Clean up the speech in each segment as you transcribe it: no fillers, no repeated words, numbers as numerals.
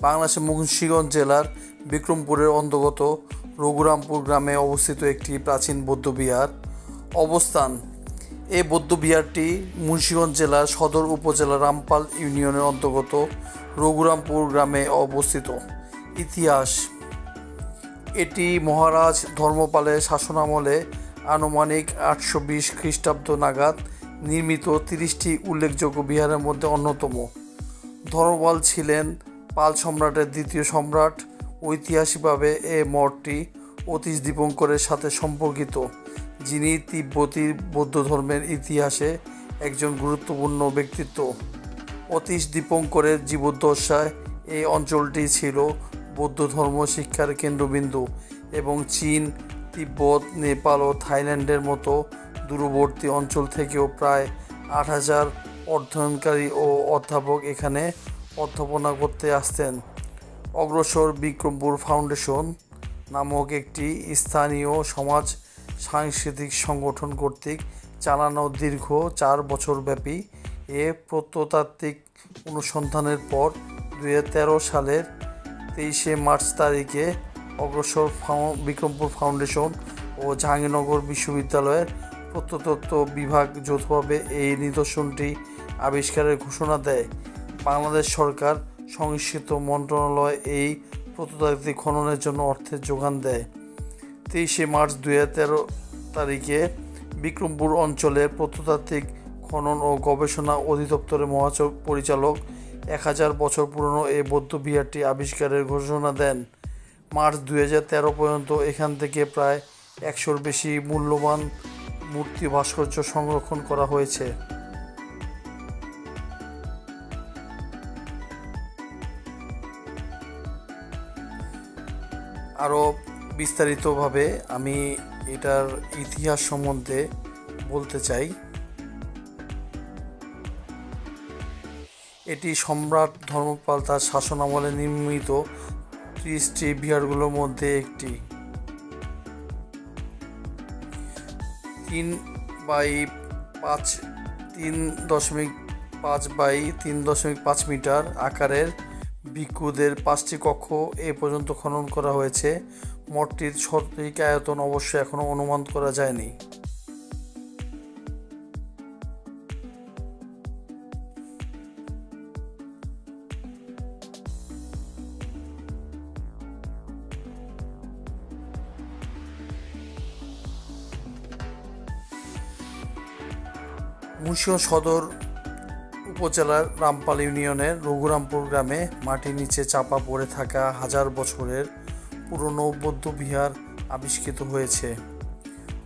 বাংলাদেশের মুন্সিগঞ্জ জেলার বিক্রমপুরের অন্তর্গত রঘুরামপুর গ্রামে অবস্থিত একটি প্রাচীন বৌদ্ধবিহার। অবস্থান: এই বৌদ্ধবিহারটি মুন্সিগঞ্জ জেলার সদর উপজেলার রামপাল ইউনিয়নের অন্তর্গত রঘুরামপুর গ্রামে অবস্থিত। ইতিহাস: এটি মহারাজ ধর্মপালের শাসনামলে আনুমানিক 820 খ্রিস্টাব্দ নাগাদ নির্মিত 30টি উল্লেখযোগ্য বিহারের মধ্যে অন্যতম। ধর্মপাল ছিলেন পাল সম্রাটের দ্বিতীয় সম্রাট। ঐতিহাসিকভাবে এই মঠটি অতীশ দীপঙ্করের সাথে সম্পর্কিত, যিনি তিব্বতী বৌদ্ধ ধর্মের ইতিহাসে একজন গুরুত্বপূর্ণ ব্যক্তিত্ব। অতীশ দীপঙ্করের জীবদ্দশায় এই অঞ্চলটি ছিল বৌদ্ধ ধর্ম শিক্ষার কেন্দ্রবিন্দু এবং চীন, তিব্বত, নেপাল ও থাইল্যান্ডের মতো দূরবর্তী অঞ্চল থেকেও প্রায় 8,000 অধ্যয়নকারী ও অধ্যাপক এখানে অধ্যাপনা করতে আসতেন। অগ্রসর বিক্রমপুর ফাউন্ডেশন নামক একটি স্থানীয় সমাজ সাংস্কৃতিক সংগঠন কর্তৃক চালানো দীর্ঘ 4 বছরব্যাপী এ প্রত্নতাত্ত্বিক অনুসন্ধানের পর 2013 সালের 23শে মার্চ তারিখে অগ্রসর বিক্রমপুর ফাউন্ডেশন ও জাহাঙ্গীরনগর বিশ্ববিদ্যালয়ের প্রত্নতত্ত্ব বিভাগ যৌথভাবে এই নিদর্শনটি আবিষ্কারের ঘোষণা দেয়। বাংলাদেশ সরকার সংস্কৃতি মন্ত্রণালয় এই প্রত্নতাত্ত্বিক খননের জন্য অর্থের যোগান দেয়। 23শে মার্চ 2013 তারিখে বিক্রমপুর অঞ্চলের প্রত্নতাত্ত্বিক খনন ও গবেষণা অধিদপ্তরের পরিচালক 1000 বছর পুরনো এই বৌদ্ধবিহারটি আবিষ্কারের ঘোষণা দেন। মার্চ 2013 পর্যন্ত এখান থেকে প্রায় 100-র বেশি মূল্যবান মূর্তি ভাস্কর্য সংরক্ষণ করা হয়েছে। আরও বিস্তারিতভাবে আমি এটার ইতিহাস সম্বন্ধে বলতে চাই। এটি সম্রাট ধর্মপাল তার শাসনামলে নির্মিত 30টি বিহারগুলোর মধ্যে একটি। 3.5 বাই 3.5 মিটার আকারের ভিক্ষুদের 5টি কক্ষ এ পর্যন্ত খনন করা হয়েছে। মঠটির সঠিক আয়তন অবশ্য এখনও অনুমান করা যায়নি। মুন্সিগঞ্জ সদর উপজেলার রামপাল ইউনিয়নের রঘুরামপুর গ্রামে মাটির নিচে চাপা পড়ে থাকা 1000 বছরের পুরনো বৌদ্ধবিহার আবিষ্কৃত হয়েছে।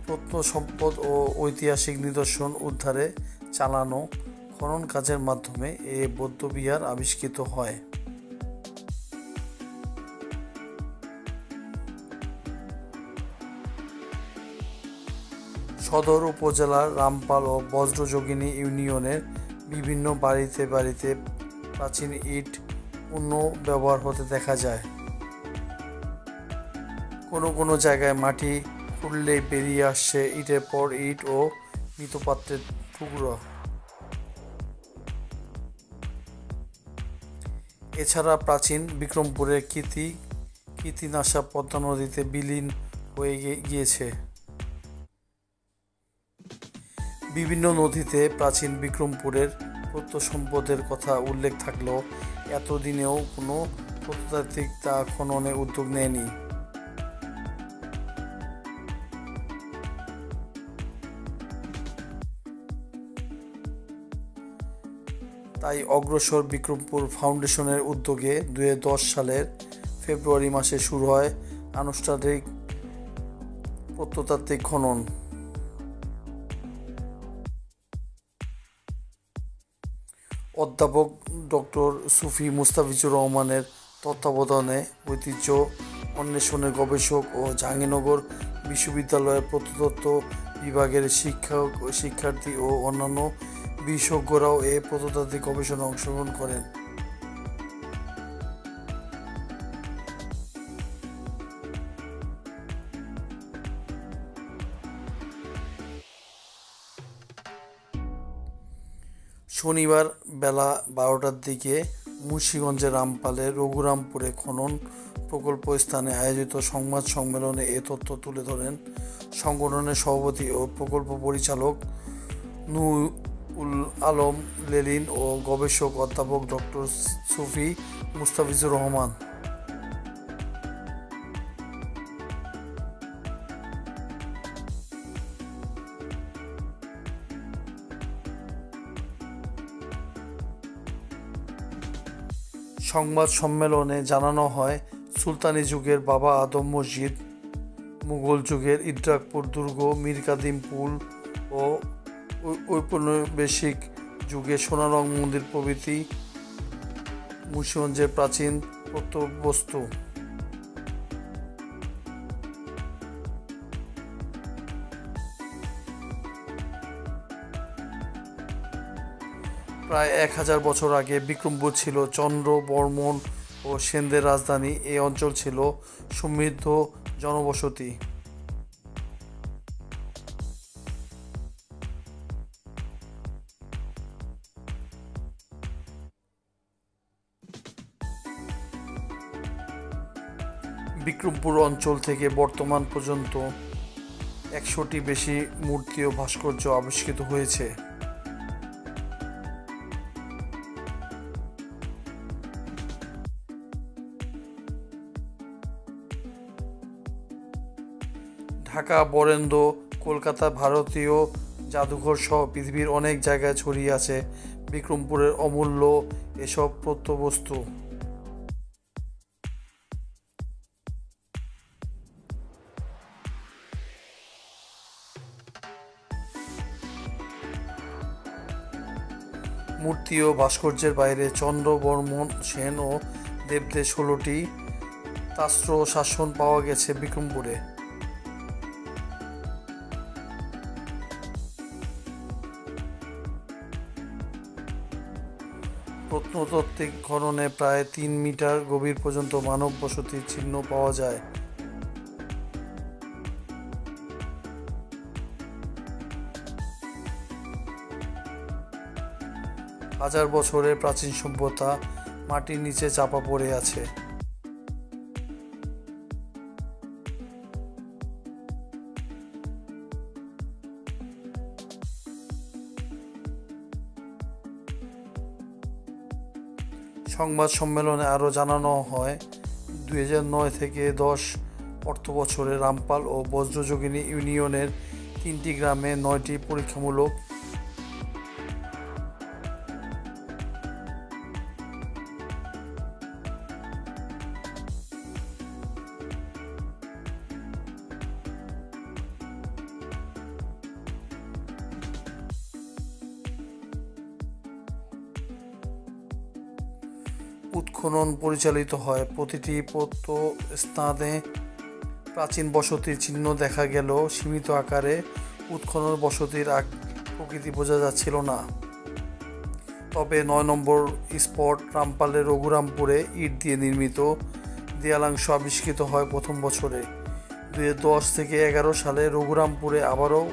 প্রত্নসম্পদ ও ঐতিহাসিক নিদর্শন উদ্ধারে চালানো খনন কাজের মাধ্যমে এ বৌদ্ধবিহার আবিষ্কৃত হয়। সদর উপজেলার রামপাল ও বজ্রযোগিনী ইউনিয়নের বিভিন্ন বাড়িতে বাড়িতে প্রাচীন ইট পুনঃব্যবহার হতে দেখা যায়। কোনো কোনো জায়গায় মাটি খুঁড়লেই বেরিয়ে আসছে ইটের পর ইট ও মৃৎপাত্রের টুকরো। এছাড়া প্রাচীন বিক্রমপুরের কীর্তিনাশা পদ্মা নদীতে বিলীন হয়ে গিয়েছে। বিভিন্ন নথিতে প্রাচীন বিক্রমপুরের প্রত্নসম্পদের কথা উল্লেখ থাকলেও এতদিনেও কোনো প্রত্নতাত্ত্বিক তা খননে উদ্যোগ নেয়নি। তাই অগ্রসর বিক্রমপুর ফাউন্ডেশনের উদ্যোগে 2010 সালের ফেব্রুয়ারি মাসে শুরু হয় আনুষ্ঠানিক প্রত্নতাত্ত্বিক খনন। অধ্যাপক ডক্টর সুফি মুস্তাফিজুর রহমানের তত্ত্বাবধানে ঐতিহ্য অন্বেষণের গবেষক ও জাহাঙ্গীরনগর বিশ্ববিদ্যালয়ের প্রত্নতত্ত্ব বিভাগের শিক্ষার্থী ও অন্যান্য বিশেষজ্ঞরাও এ প্রত্নতাত্ত্বিক গবেষণায় অংশগ্রহণ করেন। শনিবার বেলা 12টার দিকে মুন্সিগঞ্জের রামপালে রঘুরামপুরে খনন প্রকল্প স্থানে আয়োজিত সংবাদ সম্মেলনে এ তথ্য তুলে ধরেন সংগঠনের সভাপতি ও প্রকল্প পরিচালক নূরুল আলম লেলিন ও গবেষক অধ্যাপক ডক্টর সুফি মুস্তাফিজুর রহমান। সংবাদ সম্মেলনে জানানো হয়, সুলতানি যুগের বাবা আদম মসজিদ, মুঘল যুগের ইদ্রাকপুর দুর্গ, মীর কাদিম পুল ও ঔপনিবেশিক যুগে সোনারং মন্দির প্রভৃতি মুন্সিগঞ্জের প্রাচীন প্রত্নবস্তু। প্রায় 1000 বছর আগে বিক্রমপুর ছিল চন্দ্র, বর্মন ও সেনদের রাজধানী। এই অঞ্চল ছিল সমৃদ্ধ জনবসতি। বিক্রমপুর অঞ্চল থেকে বর্তমান পর্যন্ত 100টি বেশি মূর্তি ও ভাস্কর্য আবিষ্কৃত হয়েছে। ঢাকা, বরেন্দ্র, কলকাতা, ভারতীয় জাদুঘর সহ পৃথিবীর অনেক জায়গায় ছড়িয়ে আছে বিক্রমপুরের অমূল্য এসব প্রত্নবস্তু। মূর্তি ও ভাস্কর্যের বাইরে চন্দ্র, বর্মন, সেন ও দেবদের 16টি তাস্র শাসন পাওয়া গেছে বিক্রমপুরে। প্রত্নতাত্ত্বিক খননে প্রায় 3 মিটার গভীর পর্যন্ত মানব বসতির চিহ্ন পাওয়া যায়। হাজার বছরের প্রাচীন সভ্যতা মাটির নিচে চাপা পড়ে আছে। সংবাদ সম্মেলনে আরও জানানো হয়, 2009 থেকে 10 অর্থবছরে রামপাল ও বজ্রযোগিনী ইউনিয়নের 3টি গ্রামে 9টি পরীক্ষামূলক উৎখনন পরিচালিত হয়। প্রতিটি প্রত্নস্থানে প্রাচীন বসতির চিহ্ন দেখা গেলেও সীমিত আকারে। উৎখনন বসতির প্রকৃতি বোঝা যাচ্ছিল না। তবে 9 নম্বর স্পট রামপালের রঘুরামপুরে ইট দিয়ে নির্মিত দেয়ালাংশ আবিষ্কৃত হয় প্রথম বছরে। 2010 থেকে 11 সালে রঘুরামপুরে আবারও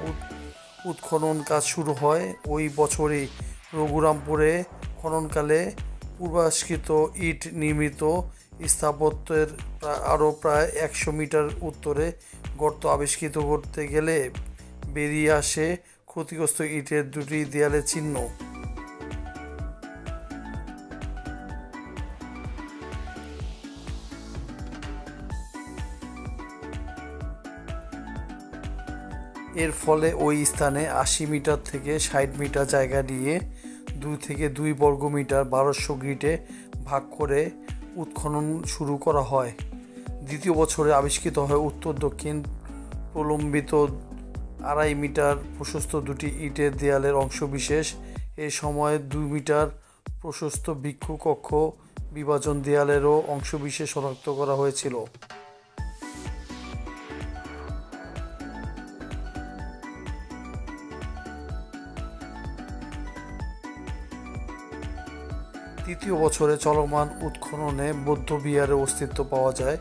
উৎখনন কাজ শুরু হয়। ওই বছরই রঘুরামপুরে খননকালে পূর্বাবিষ্কৃত ইট নির্মিত স্থাপত্যের আরও প্রায় 100 মিটার উত্তরে গর্ত আবিষ্কৃত করতে গেলে বেরিয়ে আসে ক্ষতিগ্রস্ত ইটের 2টি দেয়ালের চিহ্ন। এর ফলে ওই স্থানে 80 মিটার থেকে 60 মিটার জায়গা নিয়ে 2 থেকে 2 বর্গমিটার 1200 গ্রিটে ভাগ করে উৎখনন শুরু করা হয়। দ্বিতীয় বছরে আবিষ্কৃত হয় উত্তর দক্ষিণ প্রলম্বিত 2.5 মিটার প্রশস্ত 2টি ইটের দেয়ালের অংশবিশেষ। এই সময়ে 2 মিটার প্রশস্ত ভিক্ষু কক্ষ বিভাজন দেয়ালেরও অংশবিশেষ শনাক্ত করা হয়েছিল। তৃতীয় বছরে চলমান উৎখননে বৌদ্ধবিহারের অস্তিত্ব পাওয়া যায়।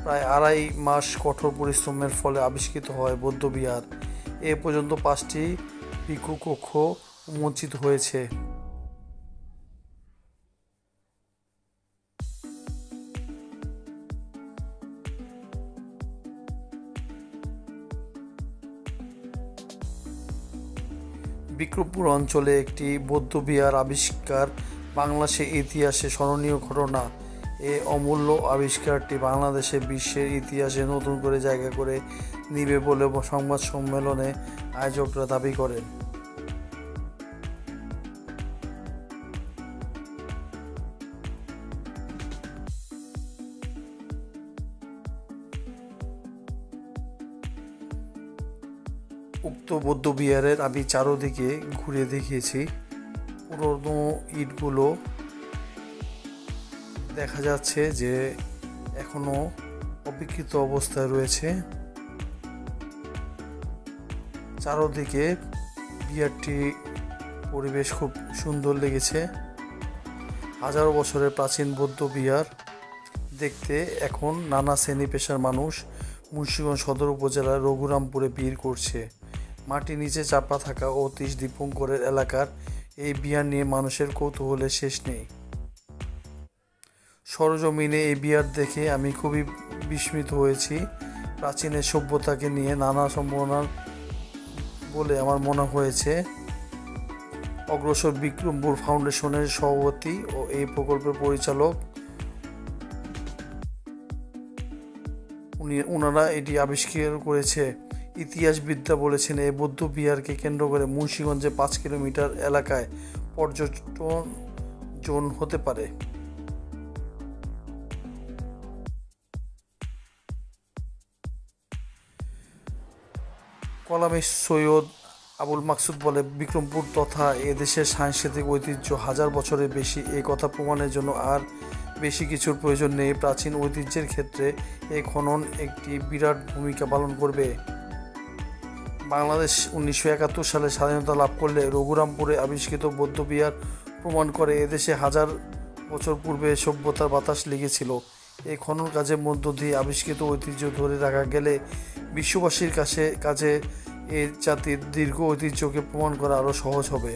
প্রায় 2.5 মাস কঠোর পরিশ্রমের ফলে আবিষ্কৃত হয় বৌদ্ধবিহার। এ পর্যন্ত 5টি ভিক্ষু কক্ষ উন্মোচিত হয়েছে। বিক্রমপুর অঞ্চলে একটি বৌদ্ধবিহার আবিষ্কার বাংলাদেশের ইতিহাসে স্মরণীয় ঘটনা। এই অমূল্য আবিষ্কারটি বাংলাদেশের বিশ্বের ইতিহাসে নতুন করে জায়গা করে নিবে বলে সংবাদ সম্মেলনে আয়োজকরা দাবি করেন। উক্ত বৌদ্ধবিহারের আমি চারদিকে ঘুরে দেখিয়েছি। পুরনো ইটগুলো দেখা যাচ্ছে যে এখনো অবিকৃত অবস্থায় রয়েছে। চারদিকে বিহারটি পরিবেশ খুব সুন্দর লেগেছে। হাজারো বছরের প্রাচীন বৌদ্ধ বিহার দেখতে এখন নানা শ্রেণী পেশার মানুষ মুন্সিগঞ্জ সদর উপজেলার রঘুরামপুরে ভিড় করছে। মাটির নিচে চাপা থাকা অতীশ দীপঙ্করের এলাকার এই বিহার নিয়ে মানুষের কৌতূহলের শেষ নেই। সরজমিনে এই বিহার দেখে আমি খুবই বিস্মিত হয়েছি। প্রাচীনের সভ্যতাকে নিয়ে নানা সম্ভাবনা বলে আমার মনে হয়েছে। অগ্রসর বিক্রমপুর ফাউন্ডেশনের সভাপতি ও এই প্রকল্পের পরিচালক ওনারা এটি আবিষ্কার করেছে। ইতিহাসবিদরা বলেছেন এই বৌদ্ধ বিহারকে কেন্দ্র করে মুন্সিগঞ্জে 5 কিলোমিটার এলাকায় পর্যটন জোন হতে পারে। কলামে সৈয়দ আবুল মাকসুদ বলে, বিক্রমপুর তথা এদেশের সাংস্কৃতিক ঐতিহ্য হাজার বছরের বেশি, এই কথা প্রমাণের জন্য আর বেশি কিছুর প্রয়োজন নেই। প্রাচীন ঐতিহ্যের ক্ষেত্রে এই খনন একটি বিরাট ভূমিকা পালন করবে। বাংলাদেশ 1971 সালে স্বাধীনতা লাভ করলে রঘুরামপুরে আবিষ্কৃত বৌদ্ধবিহার প্রমাণ করে এদেশে হাজার বছর পূর্বে সভ্যতার বাতাস লেগেছিল। এই খনন কাজের মধ্য দিয়ে আবিষ্কৃত ঐতিহ্য ধরে রাখা গেলে বিশ্ববাসীর কাছে এ জাতির দীর্ঘ ঐতিহ্যকে প্রমাণ করা আরও সহজ হবে।